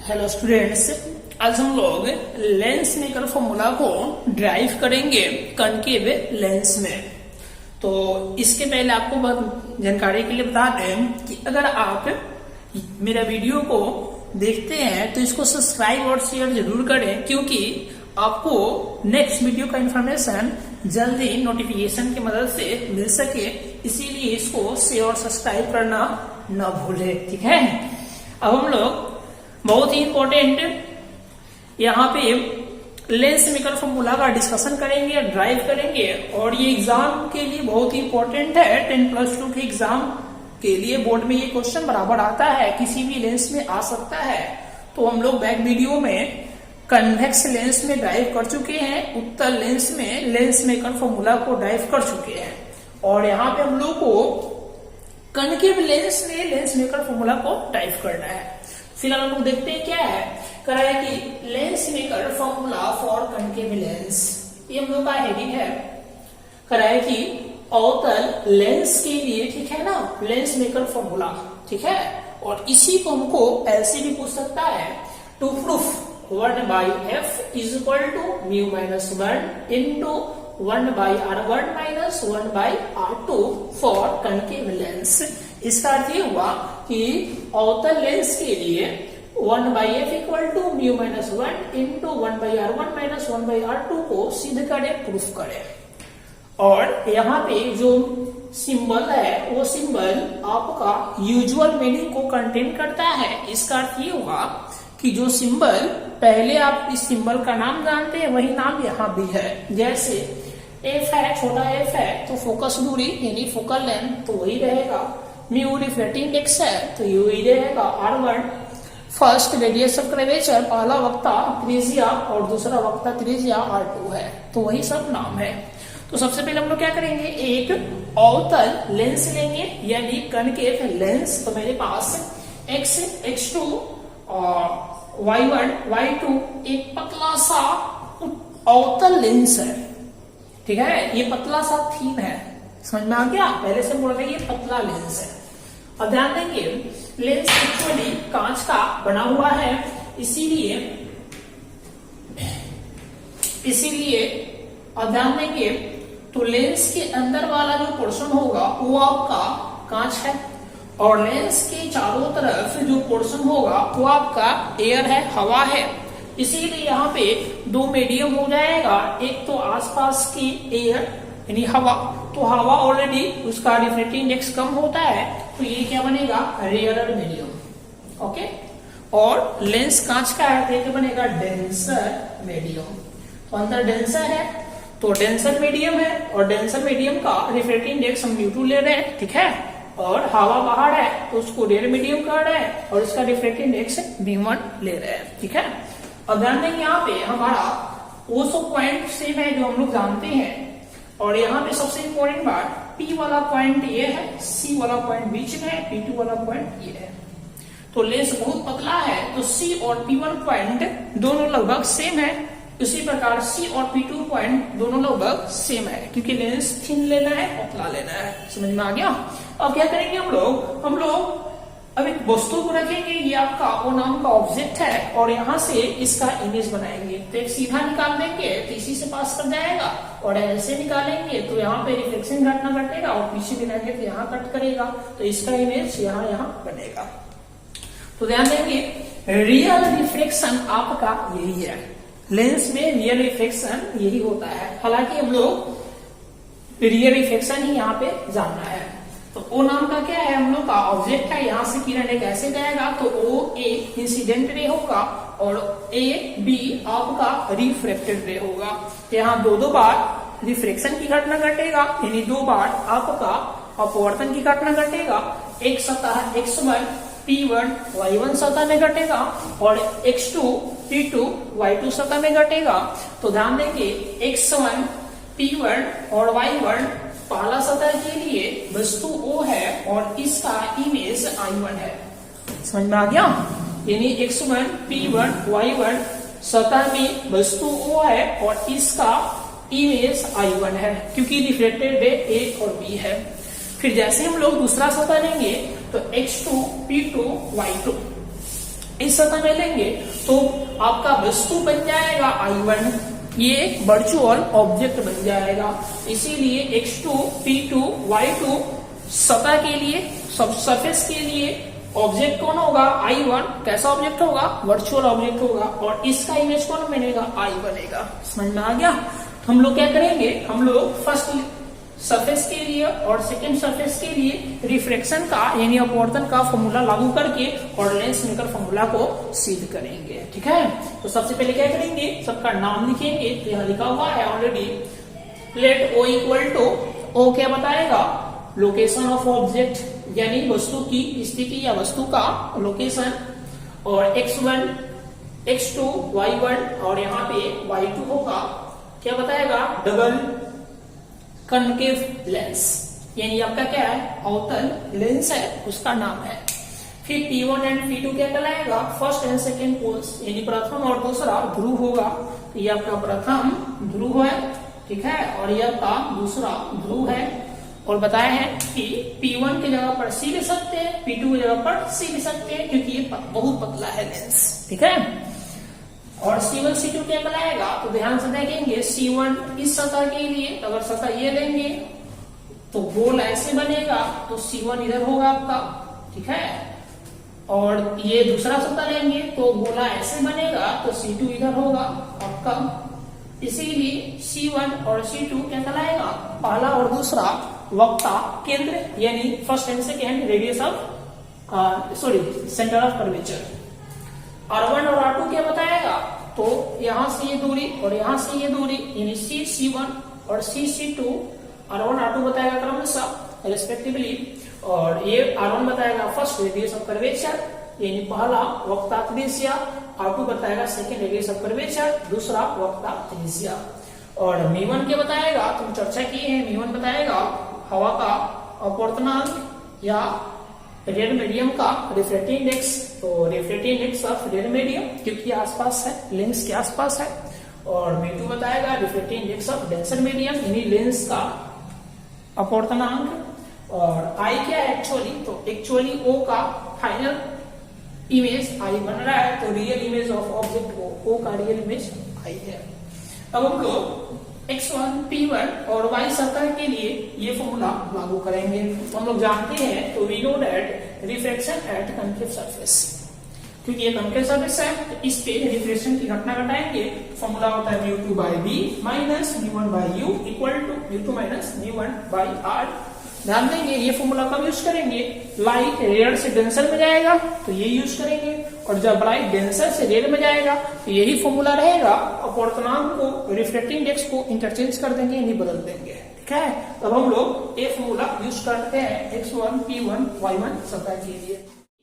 Hello students, आज हम लोग लेंस मेकर फॉर्मूला को ड्राइव करेंगे कनकेव लेंस में। तो इसके पहले आपको जानकारी के लिए बता दें कि अगर आप मेरा वीडियो को देखते हैं तो इसको सब्सक्राइब और शेयर जरूर करें, क्योंकि आपको नेक्स्ट वीडियो का इंफॉर्मेशन जल्दी नोटिफिकेशन की मदद से मिल सके, इसीलिए इसको शेयर और सब्सक्राइब करना न भूले। ठीक है, अब हम लोग बहुत ही इंपॉर्टेंट यहाँ पे लेंस मेकर फॉर्मूला का डिस्कशन करेंगे, ड्राइव करेंगे, और ये एग्जाम के लिए बहुत ही इंपॉर्टेंट है। 10+2 के एग्जाम के लिए बोर्ड में ये क्वेश्चन बराबर आता है, किसी भी लेंस में आ सकता है। तो हम लोग बैक वीडियो में कन्वेक्स लेंस में ड्राइव कर चुके हैं, उत्तल लेंस में लेंस मेकर फॉर्मूला को ड्राइव कर चुके हैं, और यहाँ पे हम लोग को कनकेव लेंस में लेंस मेकर फॉर्मूला को ड्राइव करना है। फिलहाल हम लोग देखते हैं क्या है, करा है कि lens maker formula for concave lens, ये हम लोग का हेडिंग है। करा है कि अवतल लेंस के लिए, ठीक है ना, लेंस मेकर फॉर्मूला, ठीक है। और इसी को हमको ऐसे भी पूछ सकता है, to proof 1/f is equal to μ-1 into 1/r1 minus 1/r2 for concave lens. इसका अर्थ ये हुआ कि अवतल लेंस के लिए 1/f equal to μ-1 into 1/r1 minus 1/r2 को सिद्ध करें, प्रूफ करें। और यहाँ पे जो सिंबल है वो सिंबल आपका यूजुअल मीनिंग को कंटेन करता है। इसका अर्थ ये हुआ कि जो सिंबल पहले आप इस सिंबल का नाम जानते हैं वही नाम यहाँ भी है। जैसे एफ है, छोटा एफ है तो फोकस दूरी यानी फोकल लेंथ तो वही रहेगा, म्यू रिफ्रैक्टिव इंडेक्स है तो यू ही रहेगा R1, first radius of curvature, पहला वक्ता त्रिज्या और दूसरा वक्ता त्रिज्या R2 है, तो वही सब नाम है। तो सबसे पहले हम लोग क्या करेंगे, एक अवतल लेंस लेंगे यानी कनकेव लेंस। तो मेरे पास x, x2 और y1, y2 एक पतला सा अवतल लेंस है, ठीक है। ये पतला सा थीम है, समझ में आ गया। पहले से बोल रहे ये पतला लेंस है। अब ध्यान देंगे लेंस एक्चुअली कांच का बना हुआ है, इसीलिए अब ध्यान देंगे तो लेंस के अंदर वाला जो पोर्शन होगा वो आपका कांच है, और लेंस के चारों तरफ जो पोर्शन होगा वो आपका एयर है, हवा है। इसीलिए यहाँ पे दो मीडियम हो जाएगा, एक तो आसपास की एयर यानी हवा, तो हवा ऑलरेडी उसका रिफ्रैक्टिव इंडेक्स कम होता है, तो ये क्या बनेगा, रेयरर मीडियम, ओके। और लेंस कांच का है तो ये बनेगा डेंसर मीडियम। तो अंदर डेंसर है तो डेंसर मीडियम है, और डेंसर मीडियम का रिफ्रैक्टिव इंडेक्स हम μ2 ले रहे हैं, ठीक है। और हवा बाहर है तो उसको रेयर मीडियम कह रहे हैं, और उसका रिफ्रैक्टिव इंडेक्स v1 ले रहे हैं, ठीक है। अब ध्यान देंगे यहाँ पे हमारा वो सब पॉइंट सेम है जो हम लोग जानते हैं, और यहाँ पे सबसे इंपॉर्टेंट बात P वाला पॉइंट ये है, C वाला पॉइंट बीच में है, P2 वाला पॉइंट ये है। तो लेंस बहुत पतला है तो C और P1 पॉइंट दोनों लगभग सेम है, उसी प्रकार C और P2 पॉइंट दोनों लगभग सेम है, क्योंकि लेंस थिन लेना है, पतला लेना है। समझ में आ गया। अब क्या करेंगे हम लोग अब एक वस्तु को रखेंगे, ये आपका ओ नाम का ऑब्जेक्ट है, और यहाँ से इसका इमेज बनाएंगे। तो एक सीधा निकाल देंगे तो इसी से पास कर जाएगा, और ऐसे निकालेंगे तो यहाँ पे रिफ्लेक्शन घटना घटेगा, और पीछे मिलाएंगे तो यहाँ कट करेगा, तो इसका इमेज यहाँ बनेगा। तो ध्यान देंगे रियल रिफ्लेक्शन आपका यही है, लेंस में रियल रिफ्लेक्शन यही होता है। हालांकि हम लोग रियल रिफ्लेक्शन ही यहाँ पे जानना है। तो ओ नाम का क्या है, हम लोग का ऑब्जेक्ट है, यहाँ से किरण एक ऐसे जाएगा तो ओ ए इंसिडेंट रे होगा, और ए बी आपका रिफ्रेक्टेड रे होगा। यहाँ दो बार रिफ्रेक्शन की घटना घटेगा, यानी 2 बार आपका अपवर्तन की घटना घटेगा। एक सतह x1 P1 y1 सतह में घटेगा, और x2 P2 y2 सतह में घटेगा। तो ध्यान देंगे x1 P1 और y1 पहला सतह के लिए वस्तु O है, और इसका इमेज I1 है। समझ में आ गया। यानी x1 P1 y1 सतह में वस्तु O है, और इसका इमेज I1 है, क्योंकि रिफ्लेक्टेड रे A और B है। फिर जैसे हम लोग दूसरा सतह लेंगे तो x2 P2 y2, इस सतह में लेंगे तो आपका वस्तु बन जाएगा I1, ये वर्चुअल ऑब्जेक्ट बन जाएगा। इसीलिए x2 p2 y2 सतह के लिए, सब सरफेस के लिए ऑब्जेक्ट कौन होगा? I1। कैसा ऑब्जेक्ट होगा? वर्चुअल ऑब्जेक्ट होगा। और इसका इमेज कौन बनेगा? I बनेगा। समझ में आ गया? तो हम लोग क्या करेंगे, हम लोग फर्स्ट सरफेस के लिए और सेकंड सरफेस के लिए रिफ्रैक्शन का यानी अपवर्तन का फॉर्मूला लागू करके और लेंस मेकर फॉर्मूला को सिद्ध करेंगे। ठीक है, तो सबसे पहले क्या करेंगे, सबका नाम लिखेंगे। तो यहाँ लिखा हुआ है already, let O equal to, O क्या बताएगा? लोकेशन ऑफ ऑब्जेक्ट, यानी वस्तु की स्थिति या वस्तु का लोकेशन। और x1, x2, y1 और यहाँ पे y2 होगा, क्या बताएगा? डबल कनकेव लेंस, यानी आपका क्या है? अवतल लेंस है, उसका नाम है। फिर P1 एंड P2 क्या कहलाएगा? फर्स्ट एंड सेकेंड पोल्स, यानी प्रथम और दूसरा ध्रुव होगा। तो ये आपका प्रथम ध्रुव है, ठीक है, और ये आपका दूसरा ध्रुव है। और बताया है कि P1 की जगह पर C ले सकते हैं, P2 की जगह पर C ले सकते हैं, क्योंकि ये बहुत पतला है लेंस। ठीक है, और C1 C2 क्या कहलाएगा? तो ध्यान से देखेंगे, C1 इस सतह के लिए, अगर सतह ये लेंगे तो गोल ऐसे बनेगा, तो C1 इधर होगा आपका। ठीक है, और ये दूसरा सतह लेंगे तो गोला ऐसे बनेगा, तो C2 इधर होगा आपका। इसीलिए C1 और C2 क्या कहलाएगा? पहला और दूसरा वक्ता केंद्र, यानी first and second radius of centre of curvature. R1 और R2 क्या बताएगा? तो यहां से ये दूरी और यहां से ये दूरी, यानी C1 और C2, R1 R2 बताएगा क्रमशः रेस्पेक्टिवली। और ये R1 बताएगा फर्स्ट रेडियस ऑफ कर्वेचर, यानी पहला वक्ता त्रिज्या। R2 बताएगा सेकेंड रेडियस ऑफ कर्वेचर, दूसरा वक्ता त्रिज्या। और μ1 क्या बताएगा? तुम चर्चा की है, μ1 बताएगा हवा का अपवर्तनांक या रेड मीडियम का रिफ्रैक्टिव इंडेक्स। तो refractive index of red medium, क्योंकि आसपास है, लेंस के आसपास है। और μ2 बताएगा refractive index of denser medium, यानी लेंस का अपवर्तनांक। और I क्या है एक्चुअली? तो एक्चुअली O का फाइनल इमेज I बन रहा है, तो real image of object O का रियल इमेज I है। अब हम लोग x1, p1 और y सतह के लिए ये फॉर्मूला लागू करेंगे। तो हम लोग जानते हैं, तो we know that refraction at concave surface, क्योंकि ये कनकेव सरफेस है, तो इस पे रिफ्रैक्शन की घटना घटाएंगे। फॉर्मूला होता है μ2 by b minus μ1 by u equal to μ2 minus μ1 by r। ध्यान देंगे, ये फॉर्मूला कब यूज करेंगे? लाइट रेयर से डेंसर में जाएगा तो ये यूज करेंगे, और जब लाइट डेंसर से रेयर में जाएगा तो यही फॉर्मूला रहेगा। अपवर्तनांक को, रिफ्रैक्टिव इंडेक्स को इंटरचेंज कर देंगे, यानी बदल देंगे। ठीक है, तब हम लोग ये फॉर्मूला यूज करते हैं x1, p1, y1 सतह के लिए।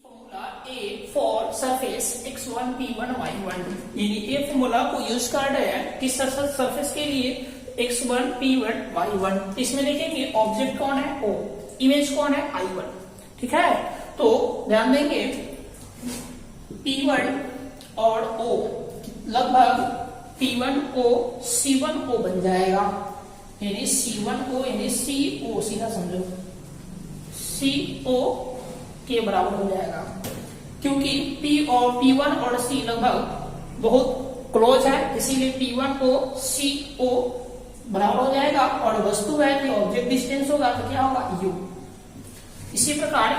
Formula A for surface x1, p1, y1, यानी ये फॉर्मूला को यूज कर रहे हैं किस सरफेस के लिए? x1, p1, y1। इसमें देखेंगे ऑब्जेक्ट कौन है? O, इमेज कौन है? I1। ठीक है, तो ध्यान देंगे P1 और O लगभग P1O C1O बन जाएगा, यानी C1O यानी CO, सीधा समझो CO के बराबर हो जाएगा, क्योंकि P1 और C लगभग बहुत क्लोज है, इसीलिए P1O CO बराबर हो जाएगा। और वस्तु है कि ऑब्जेक्ट डिस्टेंस होगा तो क्या होगा? U। इसी प्रकार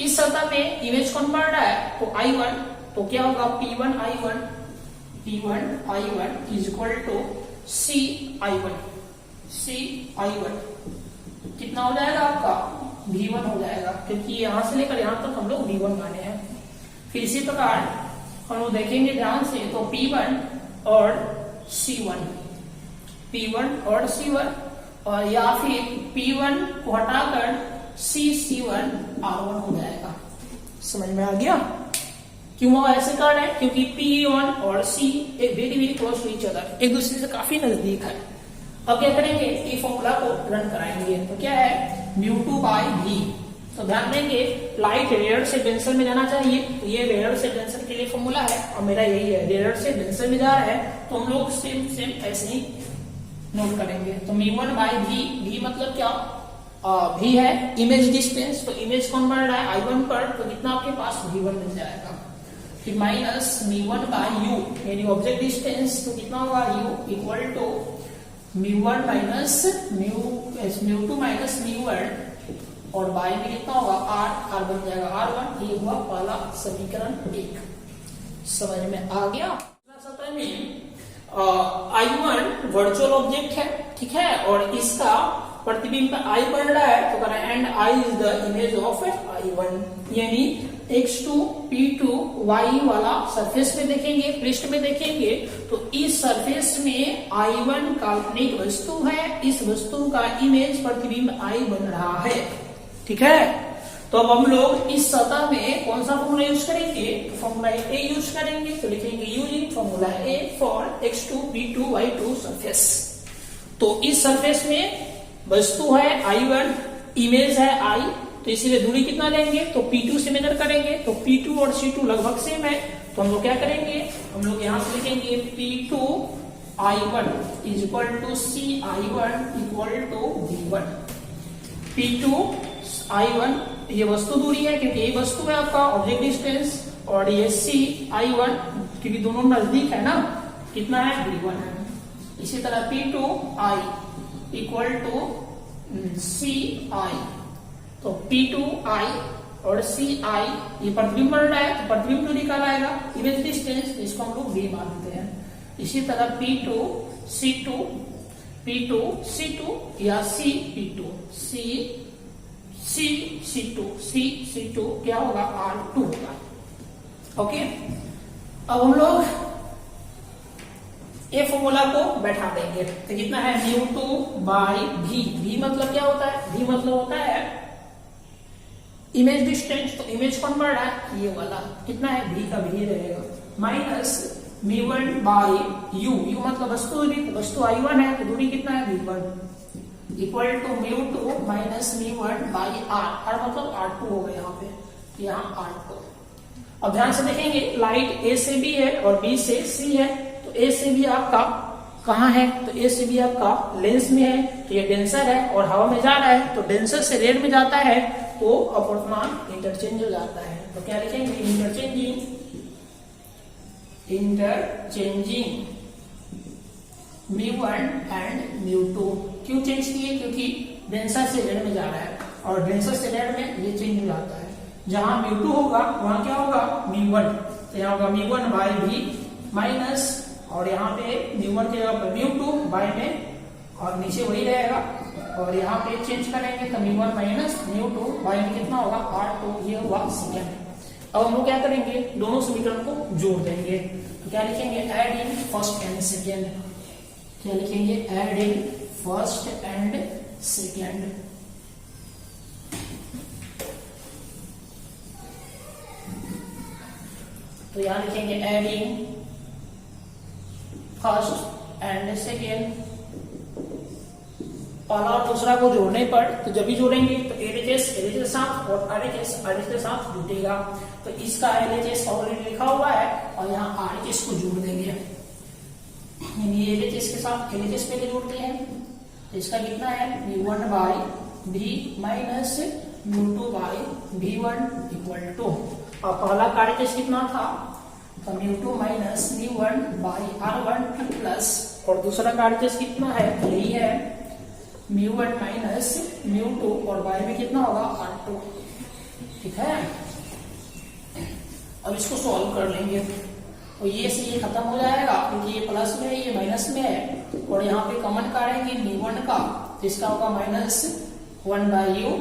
इस सतह में इमेज कौन बढ़ रहा है? तो I1, तो क्या होगा? P1 I1 is equal to C I1 कितना हो जाएगा आपका? V1 हो जाएगा, क्योंकि यहां से लेकर यहां तक हम लोग V1 माने हैं। फिर इसी प्रकार हम लोग देखेंगे ध्यान से, तो P1 और C1 और या फिर P1 को हटाकर C1 R1 हो जाएगा। समझ में आ गया क्यों ऐसे कर रहे हैं? क्योंकि P1 और C एक very close to each other, एक दूसरे से काफी नजदीक है। अब क्या करेंगे? ये फॉर्मूला को रन कराएंगे, तो क्या है? μ2 by v। तो ध्यान देंगे, लाइट रेयर से डेंसर में जाना चाहिए, तो ये रेयर से डेंसर के लिए फॉर्मूला है, और मेरा यही है, रेयर से डेंसर में जा रहा है, तो हम लोग सेम ऐसे ही नोट करेंगे। तो μ1 by v मतलब क्या? v है इमेज डिस्टेंस, तो इमेज कौन बढ़ रहा है? I1 पर, तो कितना आपके पास? V1 मिल जाएगा। कि माइनस μ1 बाय u, यानी ऑब्जेक्ट डिस्टेंस तो कितना होगा u equal to μ1 minus μ2 minus μ1 और बाय में कितना होगा r बन जाएगा r1। ये हुआ पहला समीकरण 1। समझ में आ गया। सतह में I1 वर्चुअल ऑब्जेक्ट है, ठीक है, और इसका प्रतिबिंब I बन रहा है, तो कह रहा है and I is the image of I1, यानी x2 p2 y वाला सरफेस में देखेंगे, पृष्ठ में देखेंगे तो इस सरफेस में I1 काल्पनिक वस्तु है, इस वस्तु का इमेज प्रतिबिंब I बन रहा है, ठीक है। तो अब हम लोग इस सतह में कौन सा फॉर्मूला यूज करेंगे, फॉर्मूला ए यूज करेंगे। तो लिखेंगे using formula A for x2 p2 y2 surface. तो इस सरफेस में वस्तु है I1, इमेज है I, तो इसीलिए दूरी कितना लेंगे, तो P2 से मेजर करेंगे। तो P2 और C2 लगभग सेम है, तो हम लोग क्या करेंगे, हम लोग यहां से लिखेंगे P2 I1 is equal to C I1 equal to V1। P2 I1 ये वस्तु दूरी है, क्योंकि ये वस्तु है आपका ऑब्जेक्ट डिस्टेंस, और ये C I1 क्योंकि दोनों नजदीक है ना, कितना है V1 है। इसी तरह P2 I equal to C I, तो P2 I और C I ये प्रतिबिंब बन रहा है, तो प्रतिबिंब दूरी निकाल आएगा, इमेज डिस्टेंस, इसको हम लोग V मानते हैं। इसी तरह P2 C2 या C P2 C2 क्या होगा, R2 होगा। ओके, अब हम लोग ये फॉर्मूला को बैठा देंगे, तो कितना है μ2 बाई v मतलब क्या होता है, v मतलब होता है इमेज डिस्टेंस, तो इमेज कौन बढ़ रहा है, ये वाला, कितना है v का v रहेगा, माइनस μ1 बाई u मतलब वस्तु I1 है, तो दूरी कितना है v1 equal to μ2 minus μ1 by r मतलब R2 होगा यहाँ पे, यहाँ R2। अब ध्यान से देखेंगे, लाइट A से B है और B से C है, तो A से B आपका कहाँ है, तो A से B आपका लेंस में है, तो ये डेंसर है और हवा में जा रहा है, तो डेंसर से रेड में जाता है तो अपवर्तनांक इंटरचेंज हो जाता है। तो क्या लिखेंगे, इंटरचेंजिंग μ1 एंड μ2। क्यों चेंज किए, क्योंकि डेंसर से रेड में जा रहा है और डेंसर से रेड में ये चेंज हो जाता है। जहां μ2 होगा वहां क्या होगा μ1, तो यहाँ होगा μ1 बाई v माइनस, और यहाँ पे μ1 की जगह पर μ2 बाई में, और नीचे वही रहेगा, और यहाँ पे चेंज करेंगे तो μ1 माइनस μ2 बाई में कितना होगा R2, ये हुआ सेकेंड। अब हम लोग क्या करेंगे, दोनों समीकरण को जोड़ देंगे, तो क्या लिखेंगे, add in first and second. क्या लिखेंगे, add in first and second. तो यहां लिखेंगे add in first and second. पहला और दूसरा को जोड़ने पर, तो जब भी जोड़ेंगे तो एलएचएस के साथ और आरएचएस के साथ जुटेगा, तो इसका एलएचएस ऑलरेडी लिखा हुआ है और यहाँ आरएचएस को जोड़ देंगे, यानी एलएचएस के साथ एलएचएस पहले जोड़ते हैं, तो इसका कितना है μ1 by v minus μ2 by v1 equal to, और पहला आरएचएस कितना था, तो μ2 minus v1 by r1 plus, और दूसरा आरएचएस कितना है, यही है μ1 माइनस μ2 और बाई में कितना होगा R2, ठीक है। अब इसको सॉल्व कर लेंगे, और ये से ये खत्म हो जाएगा, क्योंकि ये प्लस में है ये माइनस में है, और यहाँ पे कॉमन करेंगे μ1 का, तो इसका होगा minus 1 by u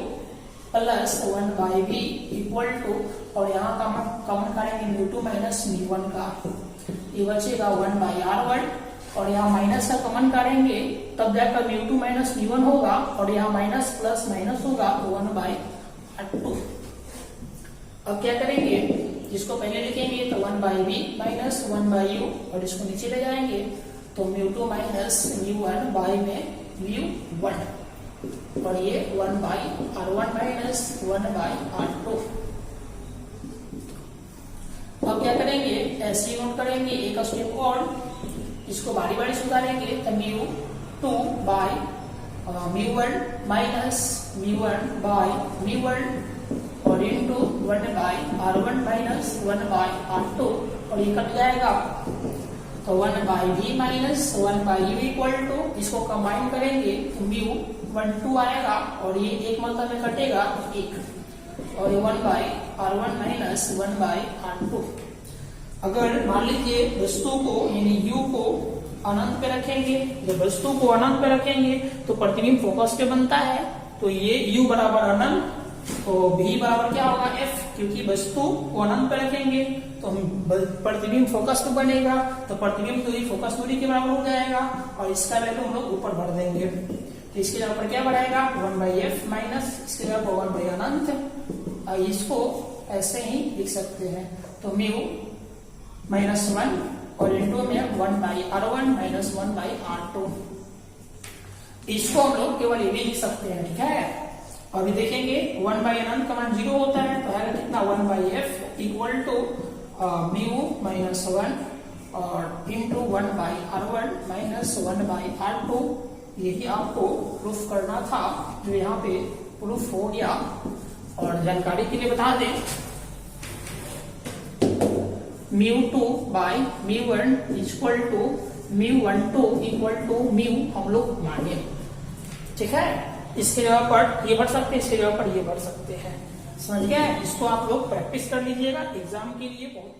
plus 1 by v equal to, और यहाँ कॉमन करेंगे μ2 माइनस μ1 का, ये बचेगा 1 बाई r1, और यहाँ माइनस का कॉमन करेंगे तब जाकर μ2 माइनस μ1 होगा, और यहाँ माइनस प्लस माइनस होगा 1 बाई r2। अब क्या करेंगे, जिसको पहले लिखेंगे तो 1 by v minus 1 by u, और इसको नीचे ले जाएंगे तो μ2 माइनस μ1 बाई में μ1, और ये 1 by r1 minus 1 by r2। अब क्या करेंगे, ऐसे नोट करेंगे एक स्टेप और, इसको बारी बारी सुधारेंगे, तो μ2 बाई μ1 माइनस μ1 बाई μ1 और इनटू 1/r1 माइनस 1/r2 और ये कट जाएगा तो 1/v minus 1/u equal to, इसको कंबाइन करेंगे तो म्यू 1/2 आएगा और ये एक मतलब में कटेगा एक, और ये 1/r1 माइनस 1/r2। अगर मान लीजिए वस्तु को यानी u को अनंत पे रखेंगे, जब वस्तु को अनंत पे रखेंगे तो प्रतिबिंब फोकस पे बनता है, तो ये u बराबर अनंत, तो v बराबर क्या होगा f, क्योंकि वस्तु को अनंत पे रखेंगे तो हम प्रतिबिंब फोकस पे बनेगा, तो प्रतिबिंब दूरी फोकस दूरी के बराबर हो जाएगा और इसका वैल्यू हम लोग ऊपर भर देंगे, तो इसके जगह पर क्या बढ़ाएगा 1/f माइनस इसके जगह पर 1 अनंत, इसको ऐसे ही लिख सकते हैं, तो म्यू -1 और इंटू में 1/r1 माइनस 1/r2, इसको हम लोग केवल ये भी लिख सकते हैं, ठीक है। अभी देखेंगे 1 अनंत का मान 0 होता है तो है कितना 1/f इक्वल टू म्यू -1 और इंटू 1/r1 माइनस 1/r2, यही आपको प्रूफ करना था, जो यहाँ पे प्रूफ हो गया। और जानकारी के लिए बता दें μ2/μ1 equal to μ12 equal to mu हम लोग माने, ठीक है। इसके जगह पर ये भर सकते हैं, इसके जगह पर ये भर सकते हैं, समझ गए। इसको आप लोग प्रैक्टिस कर लीजिएगा, एग्जाम के लिए बहुत